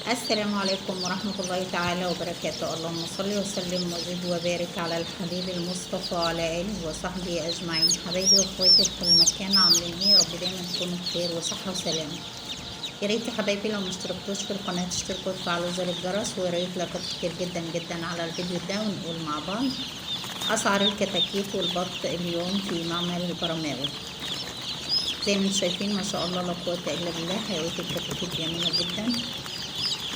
السلام عليكم ورحمة الله تعالى وبركاته. اللهم صل وسلم وزد وبارك على الحبيب المصطفى وعلى آله وصحبه أجمعين. حبايبي وأخواتي في كل مكان، عاملين إيه؟ يا رب دايما تكونوا بخير وصحة وسلامة. يا ريت يا حبايبي لو مشتركتوش في القناة تشتركوا وتفعلوا زر الجرس، ويا ريت لايكات كتير جدا جدا على الفيديو ده. ونقول مع بعض أسعار الكتاكيت والبط اليوم في معمل البرماوي. زي ما انتم شايفين ما شاء الله لا قوة إلا بالله، حيوانات الكتاكيت جميلة جدا.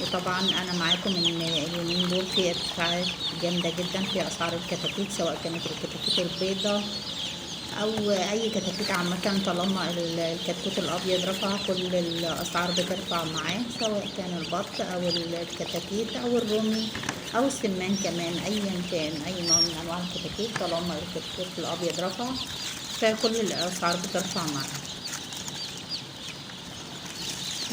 وطبعا انا معاكم ان اليومين دول في ارتفاعات جامده جدا في اسعار الكتاكيت، سواء كانت الكتاكيت البيضاء او اي كتاكيت عامه. طالما الكتكوت الابيض رفع، كل الاسعار بترفع معاه، سواء كان البط او الكتاكيت او الرومي او السمان كمان. ايا كان اي نوع من انواع الكتاكيت، طالما الكتكوت الابيض رفع فكل الاسعار بترفع معاه،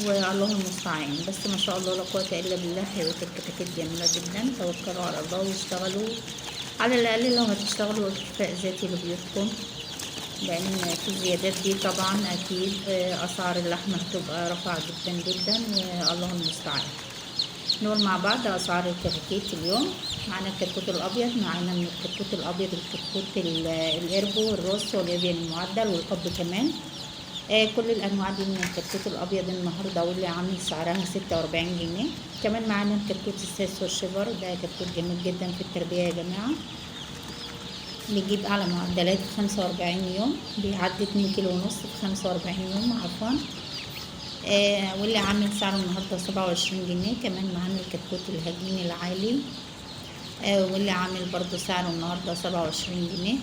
والله المستعان. بس ما شاء الله لا قوة الا بالله، حيوانات الكتاكيت جميلة جدا. توكلوا على الله واشتغلوا، على الاقل لو هتشتغلوا اكتفاء ذاتي لبيوتكم، لان في الزيادات دي طبعا اكيد اسعار اللحمة هتبقى رفع جدا جدا، والله المستعان. نقول مع بعض اسعار الكتاكيت اليوم. معانا الكتكوت الابيض، معانا من الكتكوت الابيض الكتكوت الاربو والروس والابيض المعدل والقب كمان. كل الانواع دي من الكتكوت الابيض النهارده، واللي عامل سعرها 46 جنيه. كمان معانا الكتكوت الساس والشيفر، ده كتكوت جميل جدا في التربيه يا جماعه، بيجيب اعلى معدلات في 45 يوم، بيعدي 2 كيلو ونص في 45 يوم عفوا. واللي عامل سعره النهارده 27 جنيه. كمان معانا الكتكوت الهجين العالي، واللي عامل برضو سعره النهارده 27 جنيه.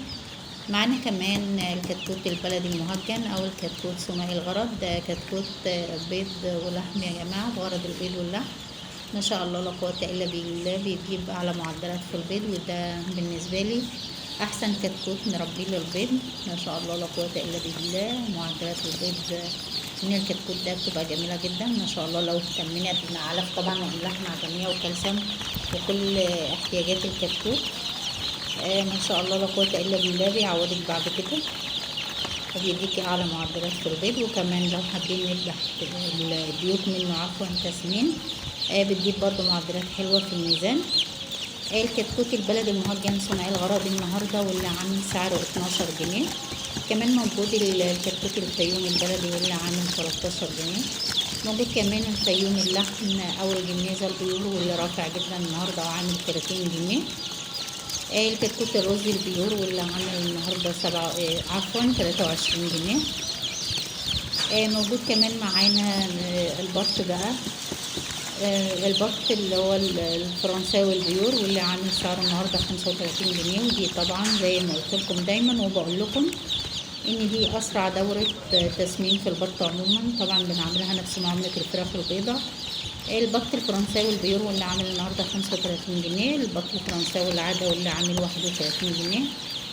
معانا كمان الكتكوت البلدي المهجن او الكتكوت ثنائي الغرض، ده كتكوت بيض ولحم يا جماعه، بغرض البيض واللحم. ما شاء الله لا قوه الا بالله، بيجيب اعلى معدلات في البيض، وده بالنسبه لي احسن كتكوت نربيه للبيض. ما شاء الله لا قوه الا بالله، معدلات البيض من الكتكوت ده بتبقى جميله جدا ما شاء الله. لو اهتمينا بالعلف طبعا والاملاح معدنيه وكالسيوم وكل احتياجات الكتكوت، ما شاء الله لا قوه الا بالله بيعوضك بعد كده، وبيديكي اعلى معدلات في البيض. وكمان لو حابين نذبح البيوت منه عفوا تسمين، بتجيب برضو معدلات حلوه في الميزان. الكتكوت البلدي المهجن ثنائي الغرض النهارده، واللي عامل سعره 12 جنيه. كمان موجود الكتكوت الفيوم البلدي، واللي عامل 13 جنيه. موجود كمان الفيوم اللحم او الجميزه البيور، واللي رافع جدا النهارده وعامل 30 جنيه. الكتكوت الرز البيور، واللي عامل النهارده 23 جنيه. موجود كمان معانا البط بقى، البط اللي هو الفرنساوي البيور، واللي عامل سعره النهارده 35 جنيه. ودي طبعا زي ما قلت لكم دايما وبقول لكم ان دي اسرع دوره تسمين في البط عموما، طبعا بنعملها نفس معامله الفراخ البيضاء. البط الفرنساوي البيور، واللي عامل النهارده 35 جنيه. البط الفرنساوي العاده، واللي عامل 31 جنيه.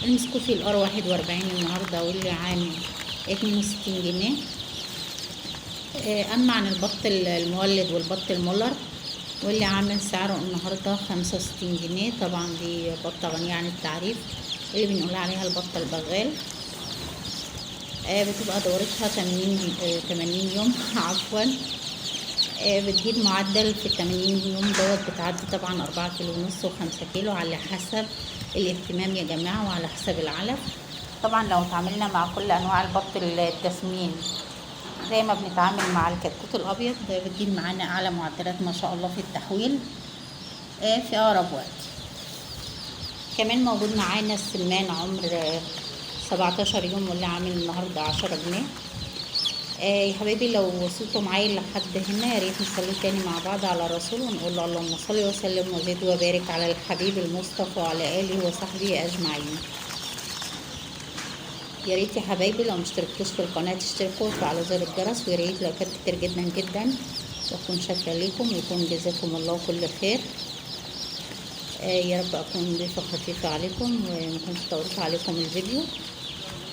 المسكوفي الار 41 النهارده، واللي عامل 62 جنيه. اما عن البط المولد والبط المولر، واللي عامل سعره النهارده 65 جنيه. طبعا دي بطه غنيه عن التعريف، اللي بنقول عليها البطه البغال. بتبقى دورتها 80 يوم عفوا. بتجيب معدل في 80 يوم بتعدي طبعا 4 كيلو ونص و5 كيلو، على حسب الاهتمام يا جماعه وعلى حسب العلف. طبعا لو تعاملنا مع كل انواع البط التسمين زي ما بنتعامل مع الكتكوت الابيض، بتجيب معانا اعلى معدلات ما شاء الله في التحويل في اقرب وقت. كمان موجود معانا السمان عمر 17 يوم، واللي عامل النهارده 10 جنيه. يا حبايبي لو وصلتوا معايا لحد هنا، يا ريت نصلي تاني مع بعض على الرسول، ونقول له اللهم صل وسلم وزد وبارك على الحبيب المصطفى وعلى اله وصحبه اجمعين. يا ريت يا حبايبي لو مشتركتوش في القناه تشتركوا وتفعلوا زر الجرس، ويا ريت لايكات كتير جدا جدا، واكون شاكره ليكم، ويكون جزاكم الله كل خير. يا رب اكون ضيفه خفيفه عليكم وما كنتش طولت عليكم الفيديو.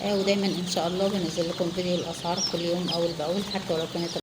ودايما ان شاء الله بنزل لكم فيديو الاسعار كل يوم اول باول، حتى ولو كانت